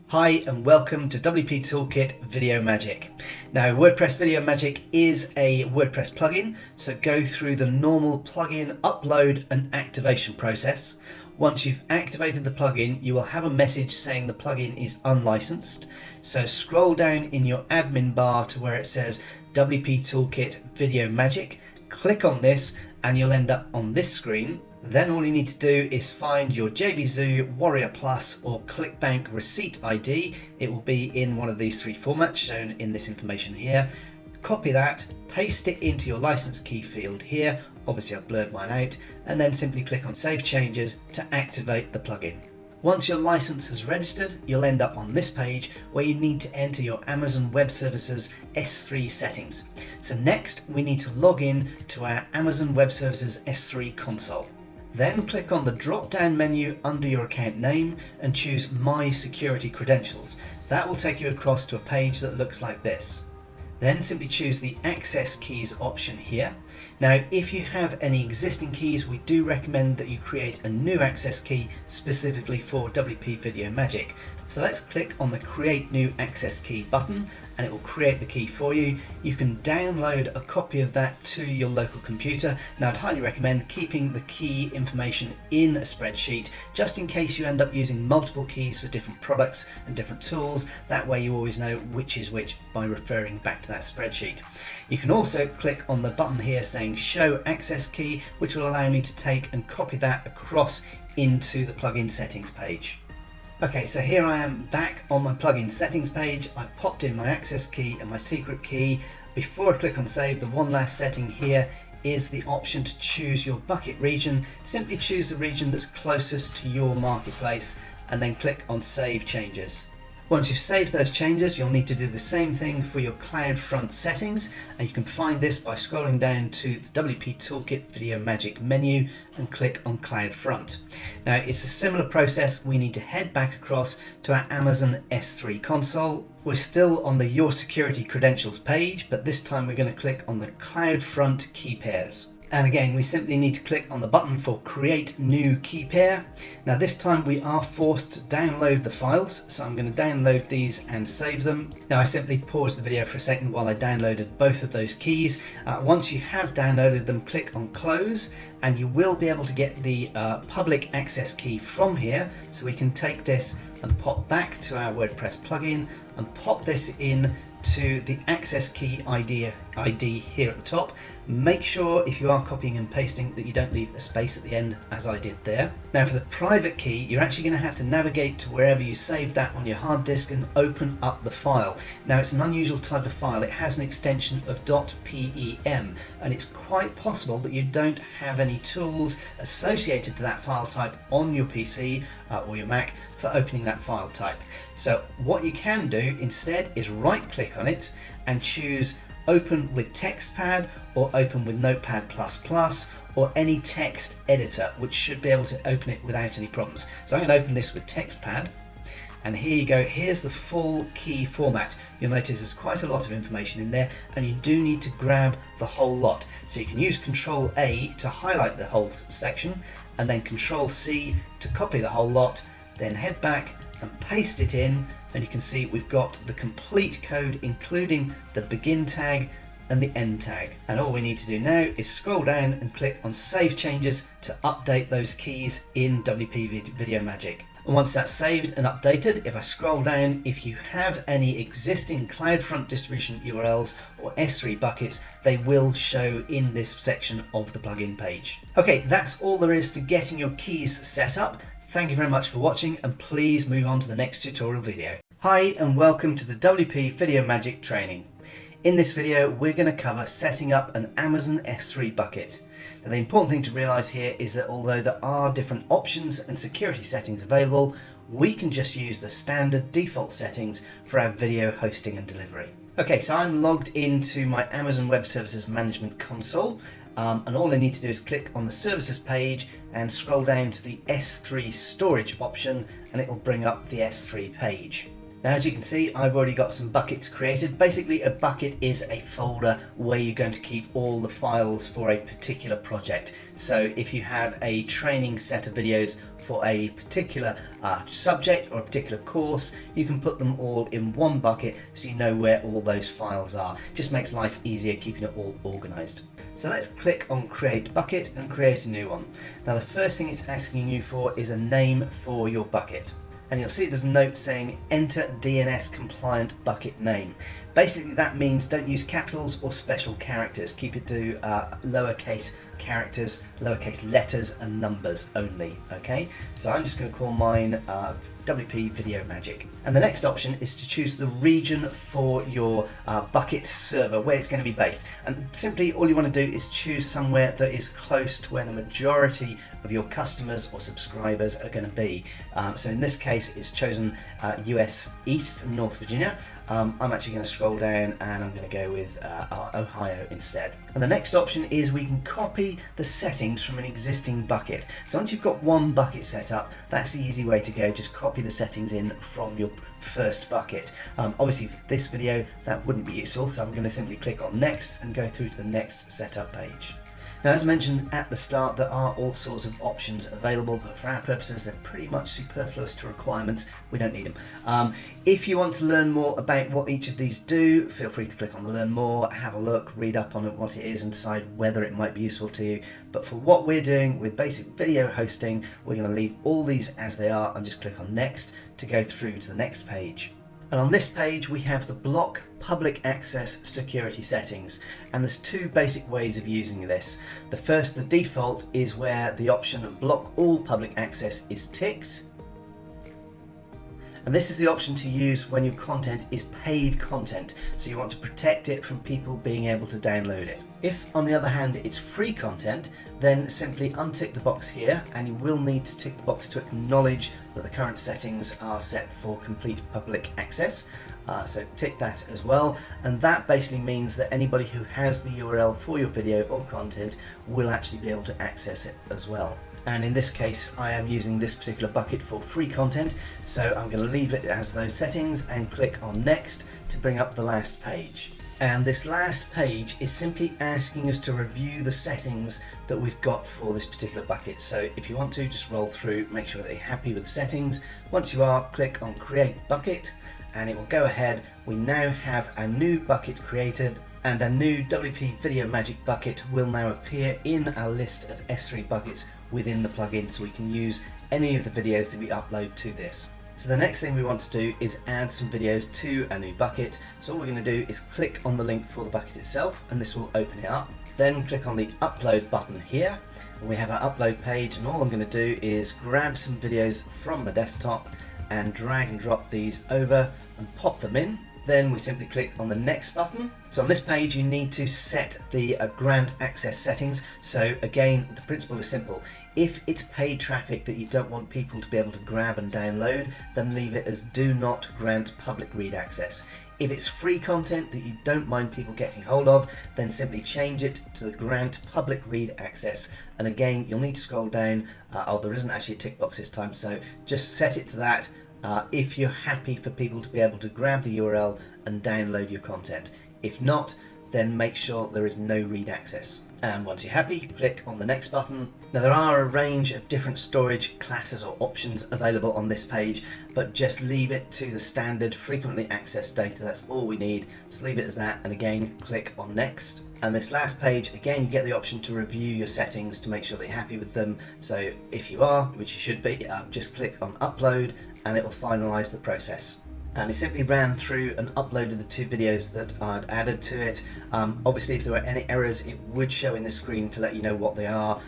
Hi and welcome to WP Toolkit Video Magic. Now WordPress Video Magic is a WordPress plugin, so go through the normal plugin upload and activation process. Once you've activated the plugin, you will have a message saying the plugin is unlicensed. So scroll down in your admin bar to where it says WP Toolkit Video Magic, click on this and you'll end up on this screen. Then all you need to do is find your JVZoo, Warrior Plus or ClickBank receipt ID. It will be in one of these three formats shown in this information here. Copy that, paste it into your license key field here. Obviously I've blurred mine out, and then simply click on Save Changes to activate the plugin. Once your license has registered, you'll end up on this page where you need to enter your Amazon Web Services S3 settings. So next we need to log in to our Amazon Web Services S3 console. Then click on the drop-down menu under your account name and choose My Security Credentials. That will take you across to a page that looks like this. Then simply choose the Access Keys option here. Now, if you have any existing keys, we do recommend that you create a new access key specifically for WP Video Magic. So let's click on the Create New Access Key button and it will create the key for you. You can download a copy of that to your local computer. Now, I'd highly recommend keeping the key information in a spreadsheet just in case you end up using multiple keys for different products and different tools. That way you always know which is which by referring back to that spreadsheet. You can also click on the button here saying Show Access Key, which will allow me to take and copy that across into the plugin settings page. Okay, so here I am back on my plugin settings page. I popped in my access key and my secret key. Before I click on save, the one last setting here is the option to choose your bucket region. Simply choose the region that's closest to your marketplace and then click on Save Changes. Once you've saved those changes, you'll need to do the same thing for your Cloudfront settings, and you can find this by scrolling down to the WP Toolkit Video Magic menu and click on Cloudfront. Now it's a similar process. We need to head back across to our Amazon S3 console. We're still on the Your Security Credentials page, but this time we're going to click on the Cloudfront key pairs. And again, we simply need to click on the button for Create New Key Pair. Now this time we are forced to download the files, so I'm going to download these and save them. Now I simply paused the video for a second while I downloaded both of those keys. Once you have downloaded them, click on Close, and you will be able to get the public access key from here. So we can take this and pop back to our WordPress plugin and pop this in to the access key ID here at the top. Make sure if you are copying and pasting that you don't leave a space at the end as I did there. Now for the private key, you're actually going to have to navigate to wherever you saved that on your hard disk and open up the file. Now it's an unusual type of file. It has an extension of .pem and it's quite possible that you don't have any tools associated to that file type on your PC or your Mac for opening that file type. So what you can do instead is right click on it and choose Open with TextPad or Open with Notepad++ or any text editor, which should be able to open it without any problems. So I'm going to open this with TextPad, and here you go. Here's the full key format. You'll notice there's quite a lot of information in there, and you do need to grab the whole lot. So you can use Control A to highlight the whole section, and then Control C to copy the whole lot, then head back and paste it in, and you can see we've got the complete code including the begin tag and the end tag. And all we need to do now is scroll down and click on Save Changes to update those keys in WP Video Magic. And once that's saved and updated, if I scroll down, if you have any existing Cloudfront distribution URLs or S3 buckets, they will show in this section of the plugin page. Okay, that's all there is to getting your keys set up. Thank you very much for watching, and please move on to the next tutorial video. Hi and welcome to the WP Video Magic training. In this video we're going to cover setting up an Amazon S3 bucket. Now the important thing to realise here is that although there are different options and security settings available, we can just use the standard default settings for our video hosting and delivery. Okay, so I'm logged into my Amazon Web Services Management console, and all I need to do is click on the services page and scroll down to the S3 storage option, and it will bring up the S3 page. Now, as you can see, I've already got some buckets created. Basically, a bucket is a folder where you're going to keep all the files for a particular project. So if you have a training set of videos for a particular subject or a particular course, you can put them all in one bucket so you know where all those files are. Just makes life easier keeping it all organized. So let's click on Create Bucket and create a new one. Now, the first thing it's asking you for is a name for your bucket. And you'll see there's a note saying enter DNS compliant bucket name. Basically that means don't use capitals or special characters. Keep it to lowercase characters, lowercase letters and numbers only. Okay, so I'm just going to call mine WP Video Magic. And the next option is to choose the region for your bucket server, where it's going to be based. And simply all you want to do is choose somewhere that is close to where the majority of your customers or subscribers are going to be. So in this case, it's chosen US East and North Virginia. I'm actually going to scroll down and I'm going to go with Ohio instead. And the next option is we can copy the settings from an existing bucket. So once you've got one bucket set up, that's the easy way to go. Just copy the settings in from your first bucket. Obviously for this video that wouldn't be useful, so I'm going to simply click on next and go through to the next setup page. Now, as mentioned at the start, there are all sorts of options available, but for our purposes, they're pretty much superfluous to requirements. We don't need them. If you want to learn more about what each of these do, feel free to click on the Learn More, have a look, read up on what it is and decide whether it might be useful to you. But for what we're doing with basic video hosting, we're going to leave all these as they are and just click on Next to go through to the next page. And on this page we have the block public access security settings, and there's two basic ways of using this. The first, the default, is where the option block all public access is ticked. And this is the option to use when your content is paid content, so you want to protect it from people being able to download it. If, on the other hand, it's free content, then simply untick the box here, and you will need to tick the box to acknowledge that the current settings are set for complete public access. So tick that as well, and that basically means that anybody who has the URL for your video or content will actually be able to access it as well. And in this case I am using this particular bucket for free content, so I'm going to leave it as those settings and click on Next to bring up the last page. And this last page is simply asking us to review the settings that we've got for this particular bucket. So if you want to, just roll through, make sure that you're happy with the settings. Once you are, click on Create Bucket and it will go ahead. We now have a new bucket created, and a new WP Video Magic bucket will now appear in our list of S3 buckets within the plugin, so we can use any of the videos that we upload to this. So the next thing we want to do is add some videos to a new bucket. So all we're going to do is click on the link for the bucket itself, and this will open it up. Then click on the upload button here, and we have our upload page, and all I'm going to do is grab some videos from my desktop and drag and drop these over and pop them in. Then we simply click on the next button. So on this page you need to set the grant access settings. So again, the principle is simple. If it's paid traffic that you don't want people to be able to grab and download, then leave it as do not grant public read access. If it's free content that you don't mind people getting hold of, then simply change it to the grant public read access. And again, you'll need to scroll down. There isn't actually a tick box this time, so just set it to that. If you're happy for people to be able to grab the URL and download your content. If not, then make sure there is no read access. And once you're happy, click on the next button. Now there are a range of different storage classes or options available on this page, but just leave it to the standard frequently accessed data. That's all we need. Just leave it as that, and again click on next. And this last page, again, you get the option to review your settings to make sure that you're happy with them. So if you are, which you should be, just click on upload and it will finalize the process. And it simply ran through and uploaded the two videos that I'd added to it. Obviously if there were any errors it would show in the screen to let you know what they are.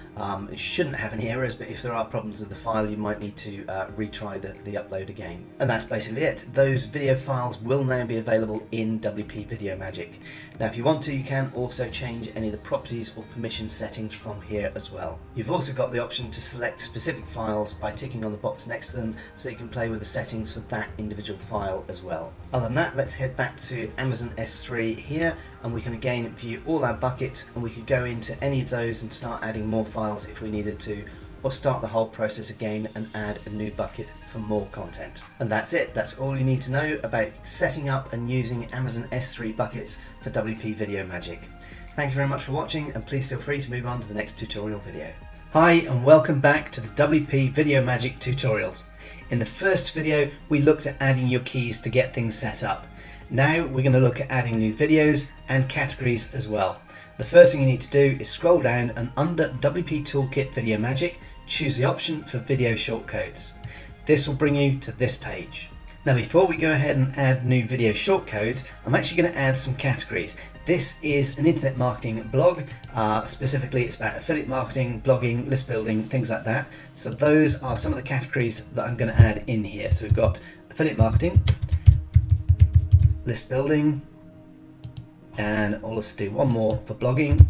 It shouldn't have any errors, but if there are problems with the file you might need to retry the upload again. And that's basically it. Those video files will now be available in WP Video Magic. Now if you want to, you can also change any of the properties or permission settings from here as well. You've also got the option to select specific files by ticking on the box next to them, so you can play with the settings for that individual file as well. Other than that, let's head back to Amazon S3 here, and we can again view all our buckets, and we could go into any of those and start adding more files if we needed to, or start the whole process again and add a new bucket for more content. And that's it. That's all you need to know about setting up and using Amazon S3 buckets for WP Video Magic. Thank you very much for watching, and please feel free to move on to the next tutorial video. Hi and welcome back to the WP Video Magic tutorials. In the first video we looked at adding your keys to get things set up. Now we're going to look at adding new videos and categories as well. The first thing you need to do is scroll down and under WP Toolkit Video Magic choose the option for video shortcodes. This will bring you to this page. Now before we go ahead and add new video shortcodes, I'm actually going to add some categories. This is an internet marketing blog. Specifically it's about affiliate marketing, blogging, list building, things like that. So those are some of the categories that I'm going to add in here. So we've got affiliate marketing, list building, and I'll also do one more for blogging.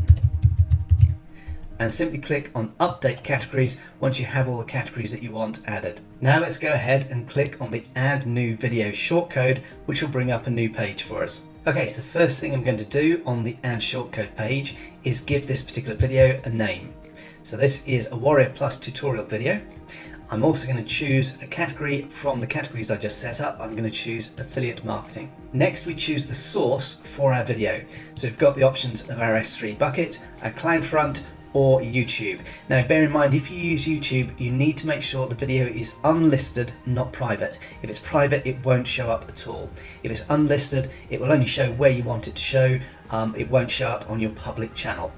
And simply click on update categories once you have all the categories that you want added. Now let's go ahead and click on the add new video shortcode, which will bring up a new page for us. Okay, so the first thing I'm going to do on the add shortcode page is give this particular video a name. So this is a Warrior Plus tutorial video. I'm also going to choose a category from the categories I just set up. I'm going to choose affiliate marketing. Next we choose the source for our video. So we've got the options of our S3 bucket, our Cloudfront, or YouTube. Now bear in mind, if you use YouTube, you need to make sure the video is unlisted, not private. If it's private, it won't show up at all. If it's unlisted, it will only show where you want it to show. It won't show up on your public channel.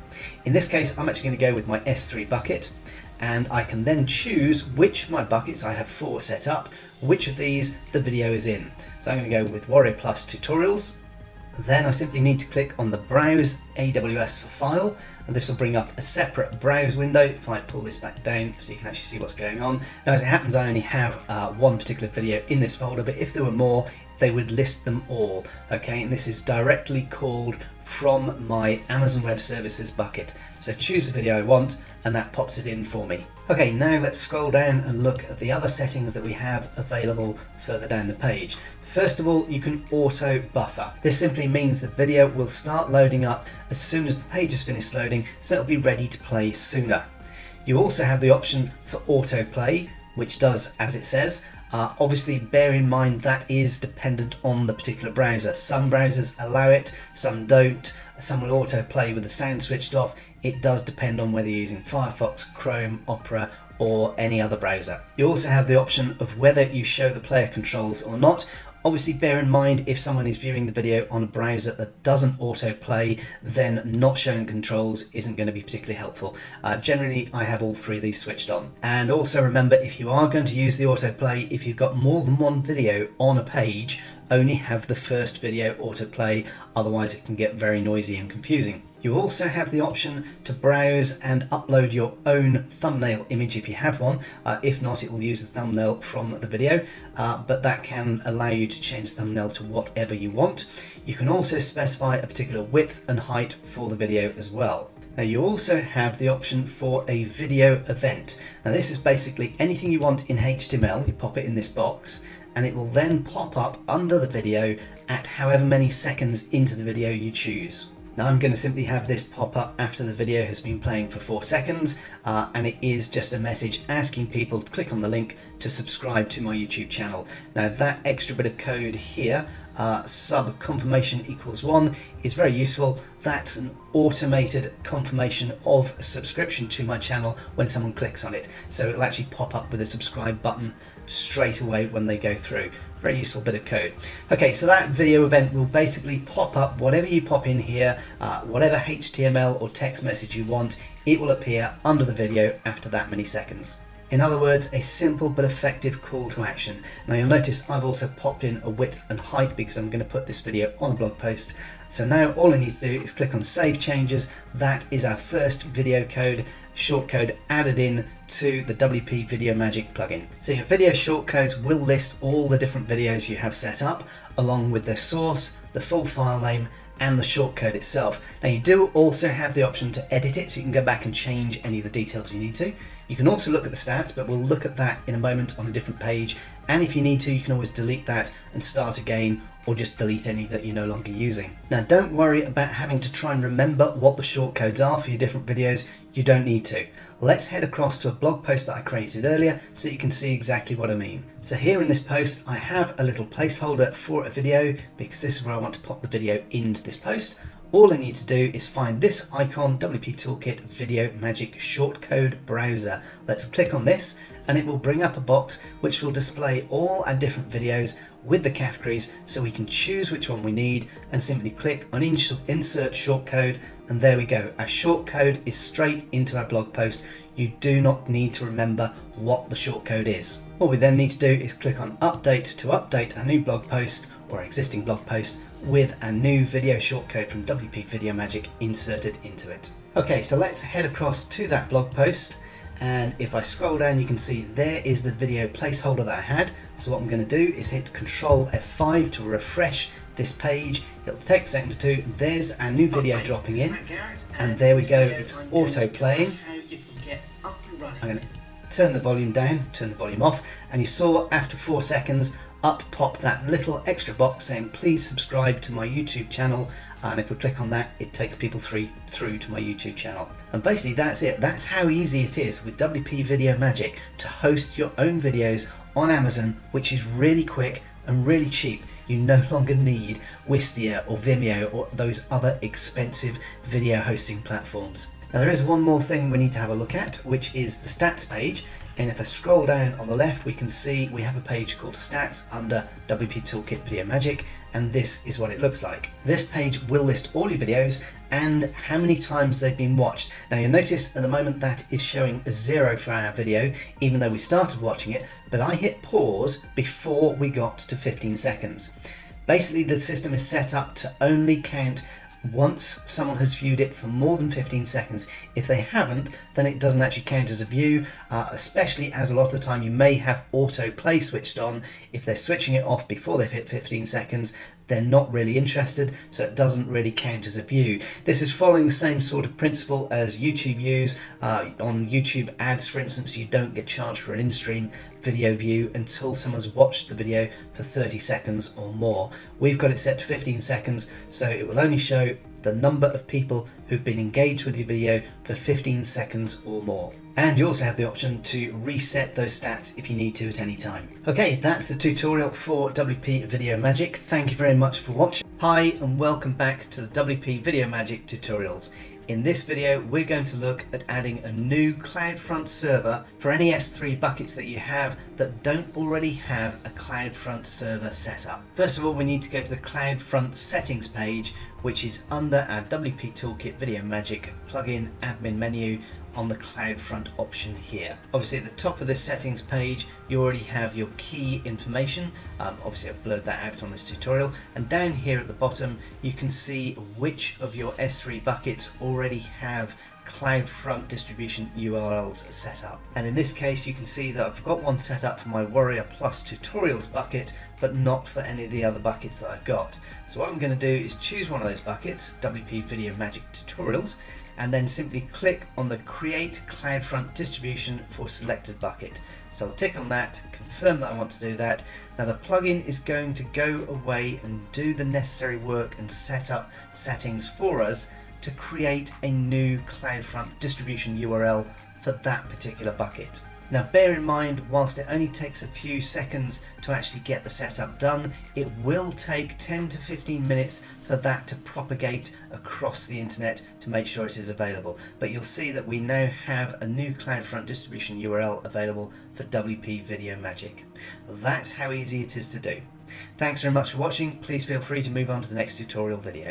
In this case, I'm actually going to go with my S3 bucket, and I can then choose which of my buckets, I have 4 set up, which of these the video is in. So I'm going to go with Warrior Plus Tutorials. Then I simply need to click on the Browse AWS for File, and this will bring up a separate browse window. If I pull this back down so you can actually see what's going on. Now as it happens, I only have one particular video in this folder, but if there were more, they would list them all. Okay, and this is directly called from my Amazon Web Services bucket. So choose the video I want and that pops it in for me. Okay, now let's scroll down and look at the other settings that we have available further down the page. First of all, you can auto buffer. This simply means the video will start loading up as soon as the page is finished loading, so it'll be ready to play sooner. You also have the option for autoplay, which does as it says. Obviously bear in mind that is dependent on the particular browser. Some browsers allow it, some don't. Some will autoplay with the sound switched off. It does depend on whether you're using Firefox, Chrome, Opera, or any other browser. You also have the option of whether you show the player controls or not. Obviously bear in mind, if someone is viewing the video on a browser that doesn't autoplay, then not showing controls isn't going to be particularly helpful. Generally I have all 3 of these switched on. And also remember, if you are going to use the autoplay, if you've got more than one video on a page, only have the first video autoplay, otherwise it can get very noisy and confusing. You also have the option to browse and upload your own thumbnail image if you have one. If not, it will use the thumbnail from the video, but that can allow you to change the thumbnail to whatever you want. You can also specify a particular width and height for the video as well. Now you also have the option for a video event. Now this is basically anything you want in HTML, you pop it in this box, and it will then pop up under the video at however many seconds into the video you choose. Now I'm going to simply have this pop up after the video has been playing for 4 seconds, and it is just a message asking people to click on the link to subscribe to my YouTube channel. Now that extra bit of code here, sub confirmation equals 1, is very useful. That's an automated confirmation of subscription to my channel when someone clicks on it. So it'll actually pop up with a subscribe button straight away when they go through. Very useful bit of code. Okay, so that video event will basically pop up whatever you pop in here, whatever HTML or text message you want, it will appear under the video after that many seconds. In other words, a simple but effective call to action. Now you'll notice I've also popped in a width and height because I'm going to put this video on a blog post. So now all I need to do is click on Save Changes. That is our first video code, shortcode added in to the WP Video Magic plugin. So your video shortcodes will list all the different videos you have set up, along with their source, the full file name, and the shortcode itself. Now you do also have the option to edit it, so you can go back and change any of the details you need to. You can also look at the stats, but we'll look at that in a moment on a different page. And if you need to, you can always delete that and start again, or just delete any that you're no longer using. Now don't worry about having to try and remember what the shortcodes are for your different videos. You don't need to. Let's head across to a blog post that I created earlier so you can see exactly what I mean. So here in this post I have a little placeholder for a video because this is where I want to pop the video into this post. All I need to do is find this icon, WP Toolkit Video Magic Shortcode Browser. Let's click on this and it will bring up a box which will display all our different videos with the categories so we can choose which one we need and simply click on insert shortcode, and there we go. Our shortcode is straight into our blog post. You do not need to remember what the shortcode is. All we then need to do is click on update to update our new blog post or existing blog post with a new video shortcode from WP Video Magic inserted into it. Okay, so let's head across to that blog post, and if I scroll down you can see there is the video placeholder that I had. So what I'm going to do is hit Control F5 to refresh this page. It'll take a second or two. There's our new video dropping in, and there we go, it's auto playing. I'm going to turn the volume down, turn the volume off, and you saw after 4 seconds up popped that little extra box saying please subscribe to my YouTube channel, and if we click on that it takes people through to my YouTube channel. And basically that's it. That's how easy it is with WP Video Magic to host your own videos on Amazon, which is really quick and really cheap. You no longer need Wistia or Vimeo or those other expensive video hosting platforms. Now there is one more thing we need to have a look at, which is the stats page. And if I scroll down on the left, we can see we have a page called Stats under WP Toolkit Video Magic, and this is what it looks like. This page will list all your videos and how many times they've been watched. Now you'll notice at the moment that is showing a 0 for our video, even though we started watching it, but I hit pause before we got to 15 seconds. Basically the system is set up to only count once someone has viewed it for more than 15 seconds. If they haven't, then it doesn't actually count as a view, especially as a lot of the time you may have autoplay switched on. If they're switching it off before they've hit 15 seconds, they're not really interested, so it doesn't really count as a view. This is following the same sort of principle as YouTube views. On YouTube ads, for instance, you don't get charged for an in-stream video view until someone's watched the video for 30 seconds or more. We've got it set to 15 seconds, so it will only show the number of people who've been engaged with your video for 15 seconds or more. And you also have the option to reset those stats if you need to at any time. Okay, that's the tutorial for WP Video Magic. Thank you very much for watching. Hi and welcome back to the WP Video Magic tutorials. In this video, we're going to look at adding a new Cloudfront server for any S3 buckets that you have that don't already have a Cloudfront server set up. First of all, we need to go to the Cloudfront settings page, which is under our WP Toolkit Video Magic plugin admin menu on the Cloudfront option here. Obviously at the top of this settings page you already have your key information. Obviously I've blurred that out on this tutorial, and down here at the bottom you can see which of your S3 buckets already have Cloudfront distribution URLs set up. And in this case you can see that I've got one set up for my Warrior Plus tutorials bucket, but not for any of the other buckets that I've got. So what I'm going to do is choose one of those buckets, WP Video Magic Tutorials, and then simply click on the Create Cloudfront Distribution for Selected Bucket. So I'll tick on that, confirm that I want to do that. Now the plugin is going to go away and do the necessary work and set up settings for us to create a new Cloudfront distribution URL for that particular bucket. Now bear in mind, whilst it only takes a few seconds to actually get the setup done, it will take 10 to 15 minutes for that to propagate across the internet to make sure it is available. But you'll see that we now have a new Cloudfront distribution URL available for WP Video Magic. That's how easy it is to do. Thanks very much for watching. Please feel free to move on to the next tutorial video.